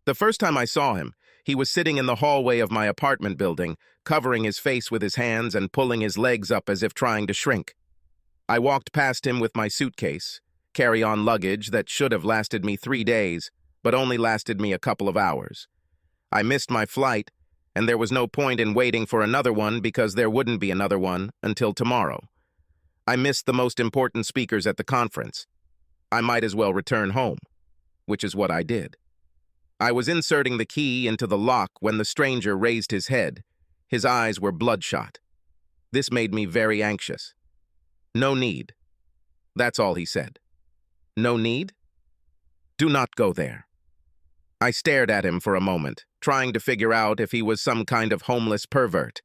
The first time I saw him, he was sitting in the hallway of my apartment building, covering his face with his hands and pulling his legs up as if trying to shrink. I walked past him with my suitcase, carry-on luggage that should have lasted me 3 days, but only lasted me a couple of hours. I missed my flight, and there was no point in waiting for another one because there wouldn't be another one until tomorrow. I missed the most important speakers at the conference. I might as well return home, which is what I did. I was inserting the key into the lock when the stranger raised his head. His eyes were bloodshot. This made me very anxious. "No need." That's all he said. "No need?" "Do not go there." I stared at him for a moment, trying to figure out if he was some kind of homeless pervert.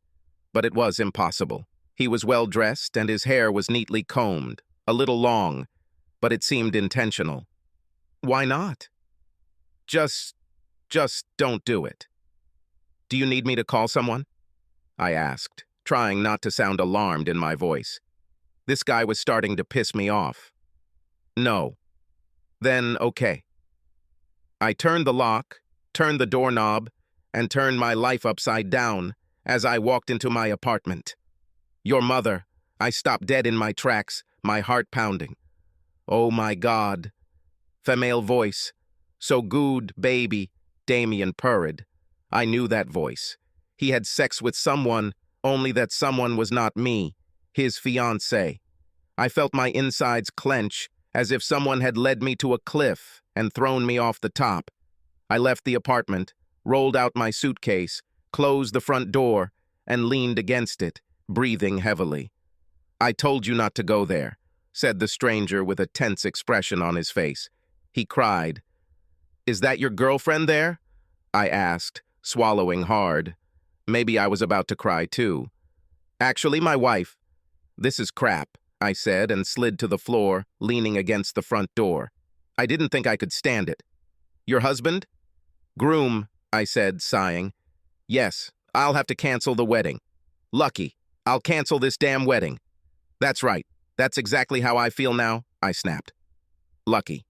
But it was impossible. He was well-dressed and his hair was neatly combed, a little long, but it seemed intentional. Why not? Just don't do it. "Do you need me to call someone?" I asked, trying not to sound alarmed in my voice. This guy was starting to piss me off. "No." "Then, okay." I turned the lock, turned the doorknob, and turned my life upside down as I walked into my apartment. "Your mother." I stopped dead in my tracks, my heart pounding. "Oh my God." Female voice. "So good, baby," Damien purred. I knew that voice. He had sex with someone, only that someone was not me, his fiancé. I felt my insides clench, as if someone had led me to a cliff and thrown me off the top. I left the apartment, rolled out my suitcase, closed the front door, and leaned against it, breathing heavily. "I told you not to go there," said the stranger with a tense expression on his face. He cried. "Is that your girlfriend there?" I asked, swallowing hard. Maybe I was about to cry too. "Actually, my wife." "This is crap," I said and slid to the floor, leaning against the front door. I didn't think I could stand it. "Your husband?" "Groom," I said, sighing. "Yes, I'll have to cancel the wedding." "Lucky. I'll cancel this damn wedding." "That's right. That's exactly how I feel now," I snapped. "Lucky."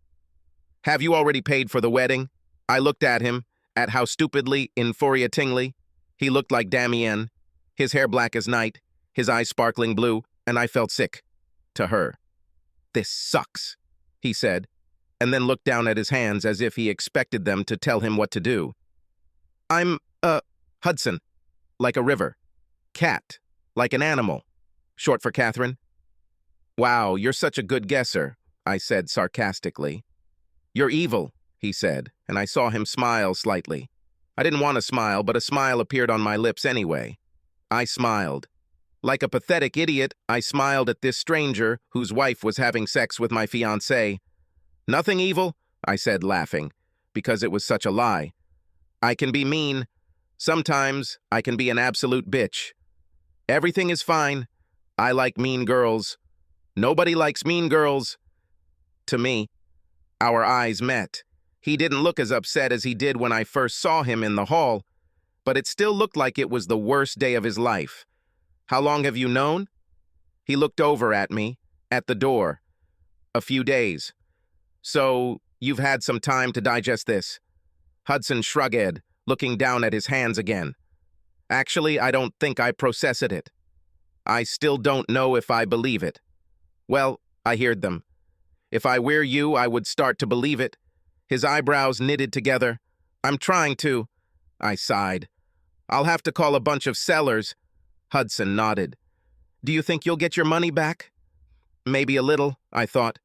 "Have you already paid for the wedding?" I looked at him, at how stupidly, infuriatingly. He looked like Damien, his hair black as night, his eyes sparkling blue, and I felt sick. To her. "This sucks," he said, and then looked down at his hands as if he expected them to tell him what to do. "I'm, Hudson, like a river. Cat, like an animal. Short for Catherine." "Wow, you're such a good guesser," I said sarcastically. "You're evil," he said, and I saw him smile slightly. I didn't want to smile, but a smile appeared on my lips anyway. I smiled. Like a pathetic idiot, I smiled at this stranger whose wife was having sex with my fiancé. "Nothing evil," I said, laughing, because it was such a lie. "I can be mean. Sometimes I can be an absolute bitch. Everything is fine. I like mean girls. Nobody likes mean girls." To me, our eyes met. He didn't look as upset as he did when I first saw him in the hall, but it still looked like it was the worst day of his life. "How long have you known?" He looked over at me, at the door. "A few days." "So, you've had some time to digest this." Hudson shrugged, looking down at his hands again. "Actually, I don't think I processed it. I still don't know if I believe it." "Well," I heard them. "If I were you, I would start to believe it." His eyebrows knitted together. "I'm trying to." I sighed. "I'll have to call a bunch of sellers." Hudson nodded. "Do you think you'll get your money back?" "Maybe a little," I thought.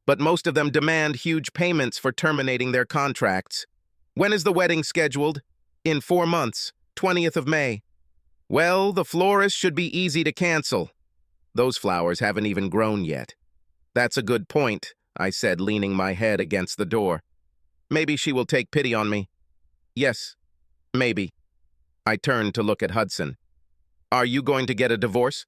"But most of them demand huge payments for terminating their contracts." "When is the wedding scheduled?" "In 4 months, 20th of May." "Well, the florist should be easy to cancel. Those flowers haven't even grown yet." "That's a good point," I said, leaning my head against the door. "Maybe she will take pity on me." "Yes, maybe." I turned to look at Hudson. "Are you going to get a divorce?"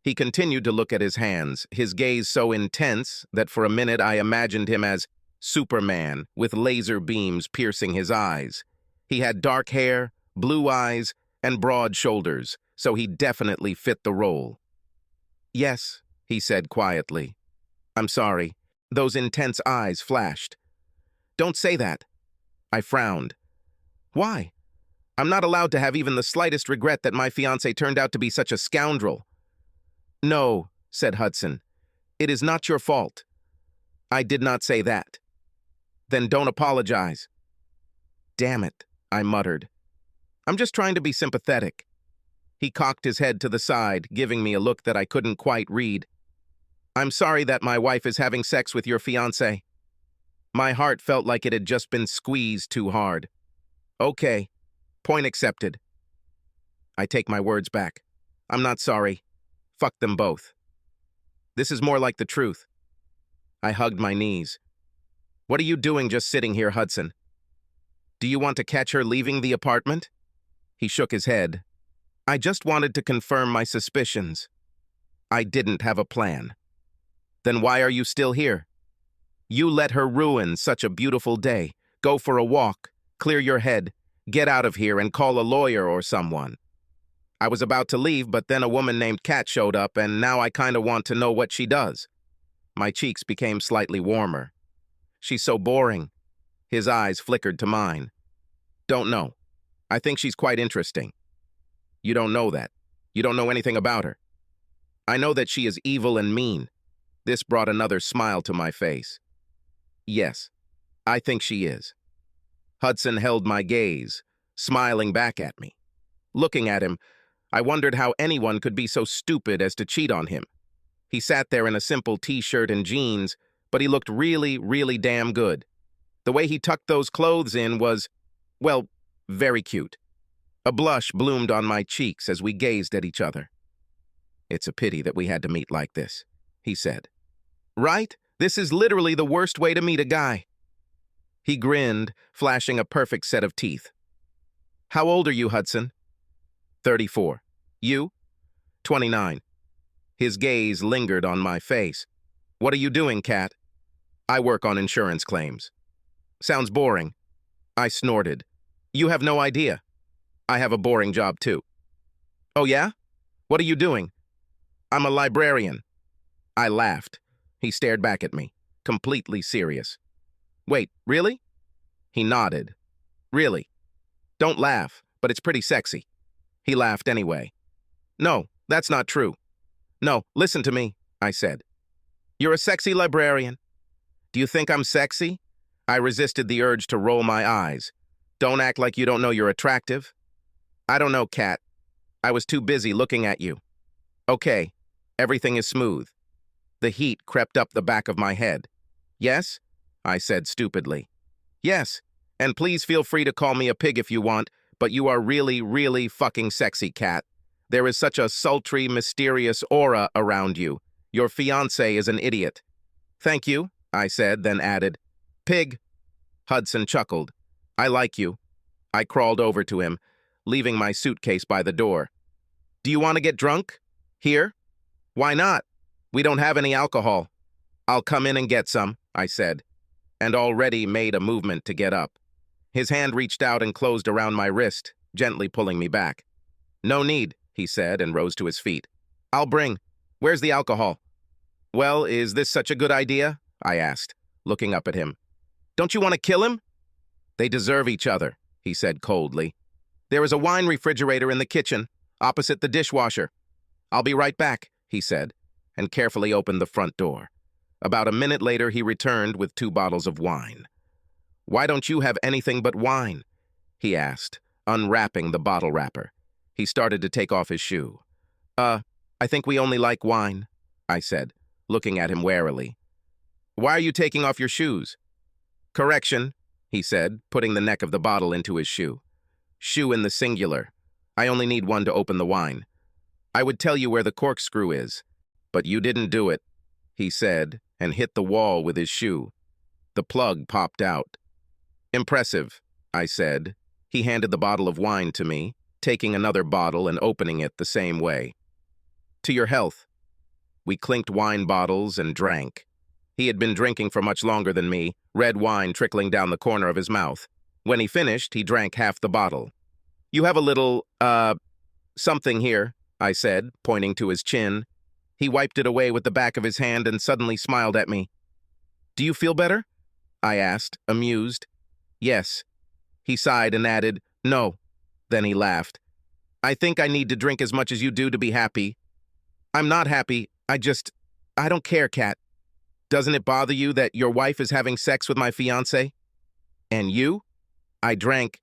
He continued to look at his hands, his gaze so intense that for a minute I imagined him as Superman with laser beams piercing his eyes. He had dark hair, blue eyes, and broad shoulders, so he definitely fit the role. "Yes," he said quietly. "I'm sorry." Those intense eyes flashed. "Don't say that." I frowned. Why? I'm not allowed to have even the slightest regret that my fiancé turned out to be such a scoundrel. No, said Hudson. It is not your fault. I did not say that. Then don't apologize. Damn it, I muttered. I'm just trying to be sympathetic. He cocked his head to the side, giving me a look that I couldn't quite read. I'm sorry that my wife is having sex with your fiancé. My heart felt like it had just been squeezed too hard. Okay, point accepted. I take my words back. I'm not sorry. Fuck them both. This is more like the truth. I hugged my knees. What are you doing just sitting here, Hudson? Do you want to catch her leaving the apartment? He shook his head. I just wanted to confirm my suspicions. I didn't have a plan. Then why are you still here? You let her ruin such a beautiful day. Go for a walk, clear your head, get out of here and call a lawyer or someone. I was about to leave, but then a woman named Kat showed up, and now I kind of want to know what she does. My cheeks became slightly warmer. She's so boring. His eyes flickered to mine. Don't know. I think she's quite interesting. You don't know that. You don't know anything about her. I know that she is evil and mean. This brought another smile to my face. Yes, I think she is. Hudson held my gaze, smiling back at me. Looking at him, I wondered how anyone could be so stupid as to cheat on him. He sat there in a simple t-shirt and jeans, but he looked really, really damn good. The way he tucked those clothes in was, well, very cute. A blush bloomed on my cheeks as we gazed at each other. It's a pity that we had to meet like this, he said. Right? This is literally the worst way to meet a guy. He grinned, flashing a perfect set of teeth. How old are you, Hudson? 34. You? 29. His gaze lingered on my face. What are you doing, Kat? I work on insurance claims. Sounds boring. I snorted. You have no idea. I have a boring job, too. Oh, yeah? What are you doing? I'm a librarian. I laughed. He stared back at me, completely serious. Wait, really? He nodded. Really? Don't laugh, but it's pretty sexy. He laughed anyway. No, that's not true. No, listen to me, I said. You're a sexy librarian. Do you think I'm sexy? I resisted the urge to roll my eyes. Don't act like you don't know you're attractive. I don't know, Kat. I was too busy looking at you. Okay, everything is smooth. The heat crept up the back of my head. Yes? I said stupidly. Yes, and please feel free to call me a pig if you want, but you are really, really fucking sexy, Kat. There is such a sultry, mysterious aura around you. Your fiancé is an idiot. Thank you, I said, then added, Pig. Hudson chuckled. I like you. I crawled over to him, leaving my suitcase by the door. Do you want to get drunk? Here? Why not? We don't have any alcohol. I'll come in and get some, I said, and already made a movement to get up. His hand reached out and closed around my wrist, gently pulling me back. No need, he said, and rose to his feet. I'll bring. Where's the alcohol? Well, is this such a good idea? I asked, looking up at him. Don't you want to kill him? They deserve each other, he said coldly. There is a wine refrigerator in the kitchen, opposite the dishwasher. I'll be right back, he said, and carefully opened the front door. About a minute later, he returned with 2 bottles of wine. Why don't you have anything but wine? He asked, unwrapping the bottle wrapper. He started to take off his shoe. I think we only like wine, I said, looking at him warily. Why are you taking off your shoes? Correction, he said, putting the neck of the bottle into his shoe. Shoe in the singular. I only need one to open the wine. I would tell you where the corkscrew is, but you didn't do it, he said, and hit the wall with his shoe. The plug popped out. Impressive, I said. He handed the bottle of wine to me, taking another bottle and opening it the same way. To your health. We clinked wine bottles and drank. He had been drinking for much longer than me, red wine trickling down the corner of his mouth. When he finished, he drank half the bottle. You have a little, something here, I said, pointing to his chin. He wiped it away with the back of his hand and suddenly smiled at me. Do you feel better? I asked, amused. Yes. He sighed and added, "No." Then he laughed. "I think I need to drink as much as you do to be happy." "I'm not happy. I don't care, Kat. Doesn't it bother you that your wife is having sex with my fiancé? And you?" I drank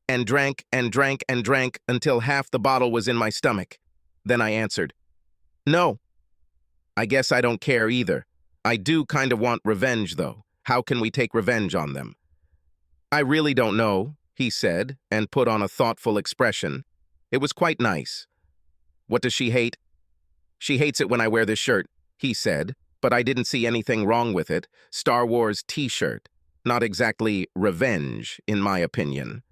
and drank and drank and drank until half the bottle was in my stomach. Then I answered, "No." "I guess I don't care either. I do kind of want revenge, though. How can we take revenge on them?" "I really don't know," he said, and put on a thoughtful expression. It was quite nice. "What does she hate?" "She hates it when I wear this shirt," he said, but I didn't see anything wrong with it. Star Wars t-shirt. Not exactly revenge, in my opinion.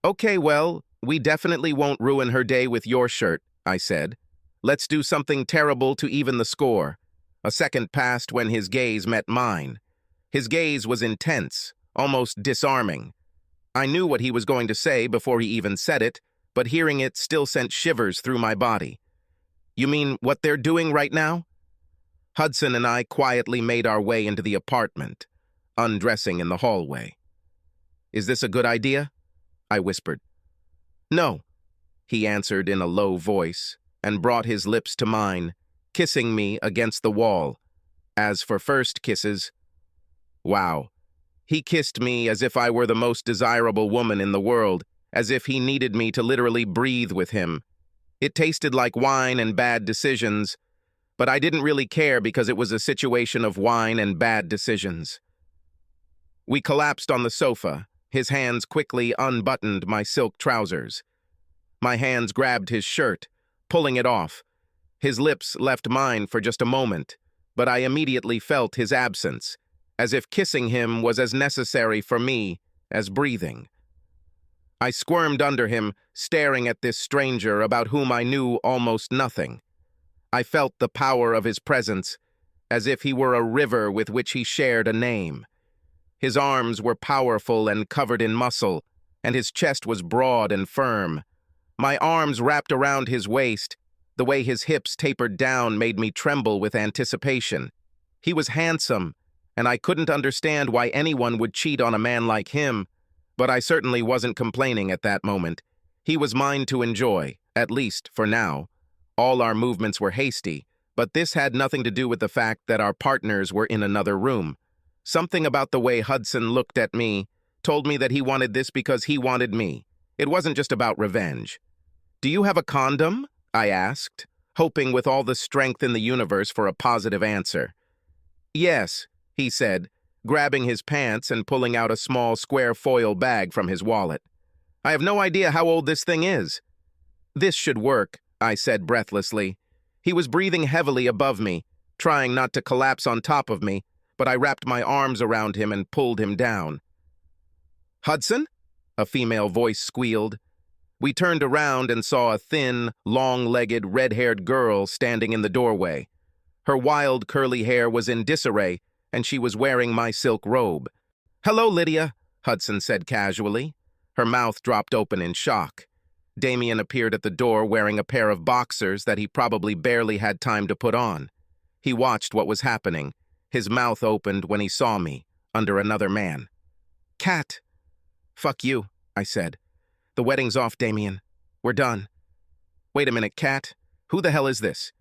"Okay, well, we definitely won't ruin her day with your shirt," I said. "Let's do something terrible to even the score." A second passed when his gaze met mine. His gaze was intense, almost disarming. I knew what he was going to say before he even said it, but hearing it still sent shivers through my body. "You mean what they're doing right now?" Hudson and I quietly made our way into the apartment, undressing in the hallway. "Is this a good idea?" I whispered. "No," he answered in a low voice, and brought his lips to mine, kissing me against the wall. As for first kisses, wow. He kissed me as if I were the most desirable woman in the world, as if he needed me to literally breathe with him. It tasted like wine and bad decisions, but I didn't really care because it was a situation of wine and bad decisions. We collapsed on the sofa. His hands quickly unbuttoned my silk trousers. My hands grabbed his shirt, pulling it off. His lips left mine for just a moment, but I immediately felt his absence, as if kissing him was as necessary for me as breathing. I squirmed under him, staring at this stranger about whom I knew almost nothing. I felt the power of his presence, as if he were a river with which he shared a name. His arms were powerful and covered in muscle, and his chest was broad and firm. My arms wrapped around his waist. The way his hips tapered down made me tremble with anticipation. He was handsome, and I couldn't understand why anyone would cheat on a man like him, but I certainly wasn't complaining at that moment. He was mine to enjoy, at least for now. All our movements were hasty, but this had nothing to do with the fact that our partners were in another room. Something about the way Hudson looked at me told me that he wanted this because he wanted me. It wasn't just about revenge. "Do you have a condom?" I asked, hoping with all the strength in the universe for a positive answer. "Yes," he said, grabbing his pants and pulling out a small square foil bag from his wallet. "I have no idea how old this thing is." "This should work," I said breathlessly. He was breathing heavily above me, trying not to collapse on top of me, but I wrapped my arms around him and pulled him down. "Hudson?" a female voice squealed. We turned around and saw a thin, long-legged, red-haired girl standing in the doorway. Her wild, curly hair was in disarray, and she was wearing my silk robe. "Hello, Lydia," Hudson said casually. Her mouth dropped open in shock. Damien appeared at the door wearing a pair of boxers that he probably barely had time to put on. He watched what was happening. His mouth opened when he saw me, under another man. "Kat." "Fuck you," I said. "The wedding's off, Damien. We're done." "Wait a minute, Kat. Who the hell is this?"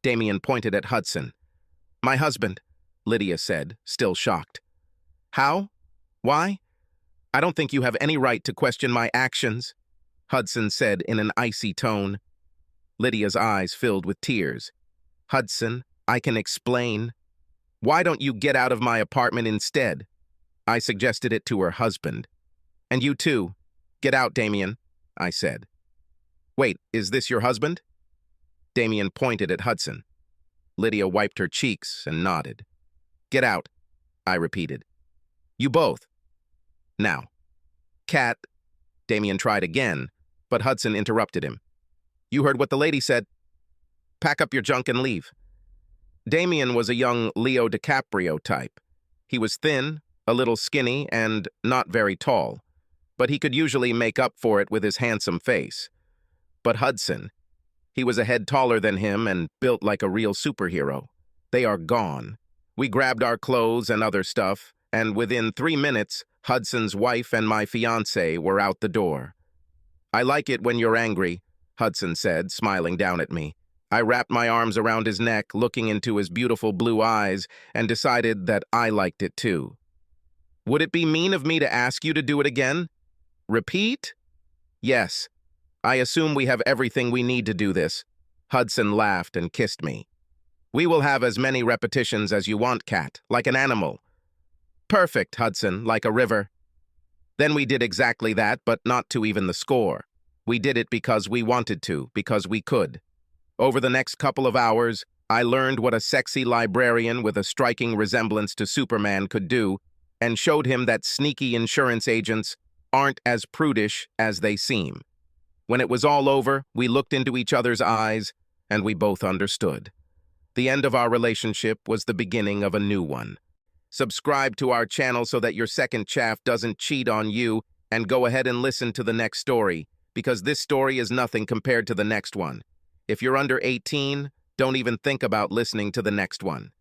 Damien pointed at Hudson. "My husband," Lydia said, still shocked. "How? Why? I don't think you have any right to question my actions," Hudson said in an icy tone. Lydia's eyes filled with tears. "Hudson, I can explain. Why don't you get out of my apartment instead?" I suggested it to her husband. "And you too. Get out, Damien," I said. "Wait, is this your husband?" Damien pointed at Hudson. Lydia wiped her cheeks and nodded. "Get out," I repeated. "You both. Now." "Kat," Damien tried again, but Hudson interrupted him. "You heard what the lady said. Pack up your junk and leave." Damien was a young Leo DiCaprio type. He was thin, a little skinny, and not very tall, but he could usually make up for it with his handsome face. But Hudson, he was a head taller than him and built like a real superhero. They are gone. We grabbed our clothes and other stuff, and within 3 minutes, Hudson's wife and my fiancé were out the door. "I like it when you're angry," Hudson said, smiling down at me. I wrapped my arms around his neck, looking into his beautiful blue eyes, and decided that I liked it too. "Would it be mean of me to ask you to do it again?" "Repeat?" "Yes. I assume we have everything we need to do this." Hudson laughed and kissed me. "We will have as many repetitions as you want, Cat, like an animal." "Perfect, Hudson, like a river." Then we did exactly that, but not to even the score. We did it because we wanted to, because we could. Over the next couple of hours, I learned what a sexy librarian with a striking resemblance to Superman could do, and showed him that sneaky insurance agents aren't as prudish as they seem. When it was all over, we looked into each other's eyes, and we both understood. The end of our relationship was the beginning of a new one. Subscribe to our channel so that your second chaff doesn't cheat on you, and go ahead and listen to the next story, because this story is nothing compared to the next one. If you're under 18, don't even think about listening to the next one.